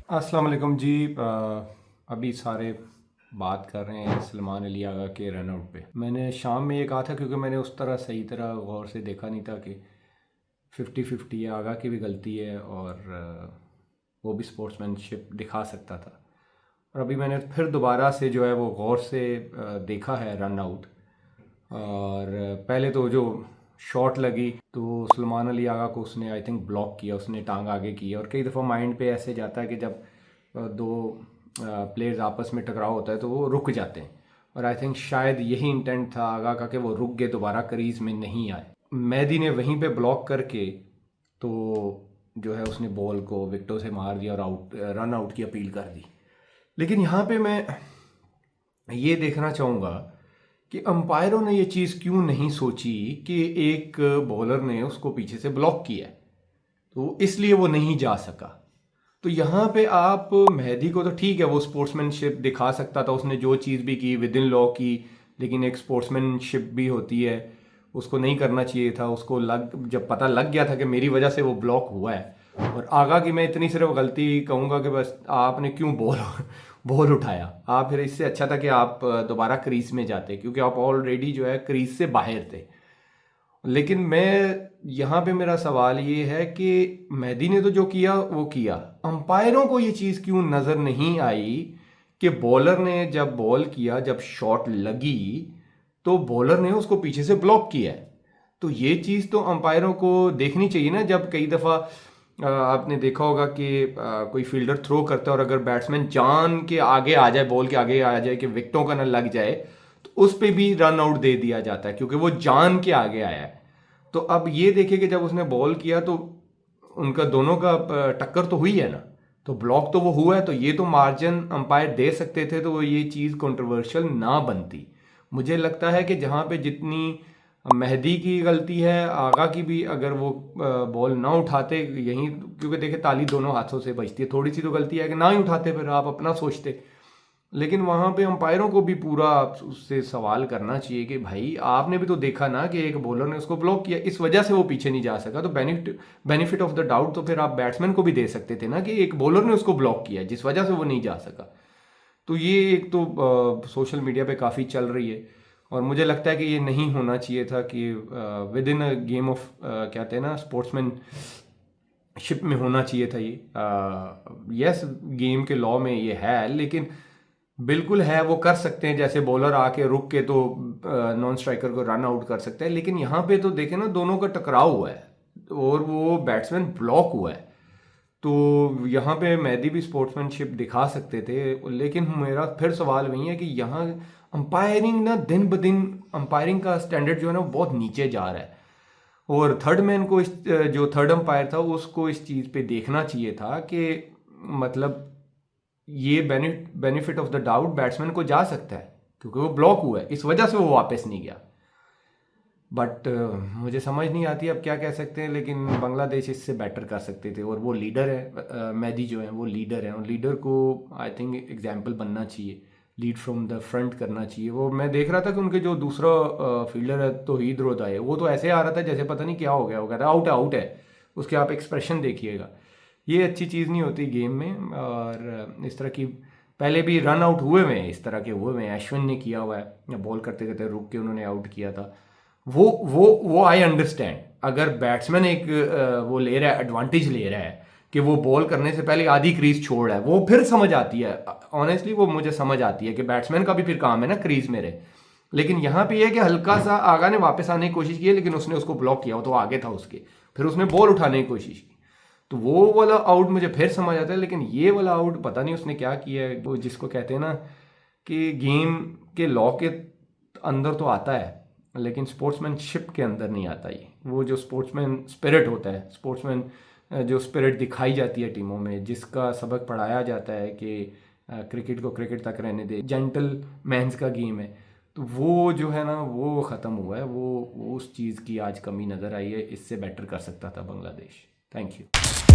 अस्सलाम वालेकुम जी। अभी सारे बात कर रहे हैं सलमान अली आगा के रन आउट पे। मैंने शाम में ये कहा था क्योंकि मैंने उस तरह सही तरह गौर से देखा नहीं था कि 50-50 है, आगा की भी गलती है और वो भी स्पोर्ट्समैनशिप दिखा सकता था। और अभी मैंने फिर दोबारा से जो है वो गौर से देखा है रन आउट। और पहले तो जो शॉट लगी तो सलमान अली आगा को उसने आई थिंक ब्लॉक किया, उसने टांग आगे की। और कई दफ़ा माइंड पे ऐसे जाता है कि जब दो प्लेयर्स आपस में टकराव होता है तो वो रुक जाते हैं। और आई थिंक शायद यही इंटेंट था आगा का कि वो रुक गए, दोबारा क्रीज में नहीं आए। मेहदी ने वहीं पे ब्लॉक करके तो जो है उसने बॉल को विकेटों से मार दिया और रन आउट की अपील कर दी। लेकिन यहाँ पे मैं ये देखना चाहूँगा कि अंपायरों ने ये चीज़ क्यों नहीं सोची कि एक बॉलर ने उसको पीछे से ब्लॉक किया है तो इसलिए वो नहीं जा सका। तो यहाँ पे आप मेहदी को तो ठीक है, वो स्पोर्ट्समैनशिप दिखा सकता था, उसने जो चीज़ भी की विद इन लॉ की, लेकिन एक स्पोर्ट्समैनशिप भी होती है, उसको नहीं करना चाहिए था। उसको जब पता लग गया था कि मेरी वजह से वो ब्लॉक हुआ है। और आगा की मैं इतनी सिर्फ गलती कहूँगा कि बस आपने क्यों बॉल बॉल उठाया। आप फिर इससे अच्छा था कि आप दोबारा क्रीज में जाते, क्योंकि आप ऑलरेडी जो है क्रीज से बाहर थे। लेकिन मैं यहाँ पे मेरा सवाल ये है कि मेहदी ने तो जो किया वो किया, अंपायरों को ये चीज़ क्यों नज़र नहीं आई कि बॉलर ने जब बॉल किया, जब शॉट लगी तो बॉलर ने उसको पीछे से ब्लॉक किया है। तो ये चीज़ तो अंपायरों को देखनी चाहिए ना। जब कई दफ़ा आपने देखा होगा कि कोई फील्डर थ्रो करता है और अगर बैट्समैन जान के आगे आ जाए, बॉल के आगे आ जाए कि विकेटों का ना लग जाए, तो उस पे भी रन आउट दे दिया जाता है क्योंकि वो जान के आगे आया है। तो अब ये देखिए कि जब उसने बॉल किया तो उनका दोनों का टक्कर तो हुई है ना, तो ब्लॉक तो वो हुआ है, तो ये तो मार्जिन अंपायर दे सकते थे, तो वो ये चीज़ कंट्रोवर्शियल ना बनती। मुझे लगता है कि जहाँ पे जितनी मेहदी की गलती है, आगा की भी, अगर वो बॉल ना उठाते यहीं, क्योंकि देखिए ताली दोनों हाथों से बजती है, थोड़ी सी तो गलती है कि ना ही उठाते, फिर आप अपना सोचते। लेकिन वहां पे अंपायरों को भी पूरा उससे सवाल करना चाहिए कि भाई आपने भी तो देखा ना कि एक बॉलर ने उसको ब्लॉक किया, इस वजह से वो पीछे नहीं जा सका। तो बेनिफिट ऑफ द डाउट तो फिर आप बैट्समैन को भी दे सकते थे ना कि एक बॉलर ने उसको ब्लॉक किया जिस वजह से वो नहीं जा सका। तो ये एक तो सोशल मीडिया पे काफ़ी चल रही है और मुझे लगता है कि ये नहीं होना चाहिए था कि with in a game of कहते हैं ना स्पोर्ट्समैन शिप में होना चाहिए था ये। यस, गेम के लॉ में ये है, लेकिन बिल्कुल है, वो कर सकते हैं, जैसे बॉलर आके रुक के तो नॉन स्ट्राइकर को रन आउट कर सकते हैं। लेकिन यहाँ पे तो देखें ना, दोनों का टकराव हुआ है और वो बैट्समैन ब्लॉक हुआ है। तो यहाँ पे मेहदी भी स्पोर्ट्समैनशिप दिखा सकते थे। लेकिन मेरा फिर सवाल वही है कि यहाँ अंपायरिंग ना दिन ब दिन, अंपायरिंग का स्टैंडर्ड जो है ना वो बहुत नीचे जा रहा है। और थर्ड मैन को जो थर्ड अंपायर था उसको इस चीज़ पे देखना चाहिए था कि मतलब ये benefit of the doubt batsman को जा सकता है क्योंकि वो ब्लॉक हुआ है, इस वजह से वो वापस नहीं गया। बट मुझे समझ नहीं आती अब क्या कह सकते हैं, लेकिन बांग्लादेश इससे बेटर कर सकते थे। और वो लीडर है, मेहदी जो है वो लीडर है, और लीडर को आई थिंक एग्जाम्पल बनना चाहिए, लीड फ्रॉम द फ्रंट करना चाहिए। वो मैं देख रहा था कि उनके जो दूसरा फील्डर है तौहीद रोदा है, वो तो ऐसे आ रहा था जैसे पता नहीं क्या हो गया, वो कहता आउट है आउट है, उसके आप एक्सप्रेशन देखिएगा। ये अच्छी चीज़ नहीं होती गेम में। और इस तरह की पहले भी रन आउट हुए हुए हैं, इस तरह के हुए हुए हैं, अश्विन ने किया हुआ है, बॉल करते करते रुक के उन्होंने आउट किया था। वो आई अंडरस्टैंड, अगर बैट्समैन एक वो ले रहा है, एडवांटेज ले रहा है कि वो बॉल करने से पहले आधी क्रीज छोड़ रहा है, वो फिर समझ आती है। ऑनेस्टली वो मुझे समझ आती है कि बैट्समैन का भी फिर काम है ना क्रीज में रहे। लेकिन यहाँ पे है कि हल्का सा आगा ने वापस आने की कोशिश की है, लेकिन उसने उसको ब्लॉक किया, वो तो आगे था उसके, फिर उसने बॉल उठाने की कोशिश की, तो वो वाला आउट मुझे फिर समझ आता है। लेकिन ये वाला आउट पता नहीं उसने क्या किया है, वो जिसको कहते हैं ना कि गेम के लॉ के अंदर तो आता है लेकिन स्पोर्ट्समैनशिप के अंदर नहीं आता। ये वो जो स्पोर्ट्समैन स्पिरिट होता है, स्पोर्ट्समैन जो स्पिरिट दिखाई जाती है टीमों में, जिसका सबक पढ़ाया जाता है कि क्रिकेट को क्रिकेट तक रहने दे, जेंटल मैंस का गेम है, तो वो जो है ना वो ख़त्म हुआ है। वो उस चीज़ की आज कमी नज़र आई है, इससे बेटर कर सकता था बांग्लादेश। Thank you.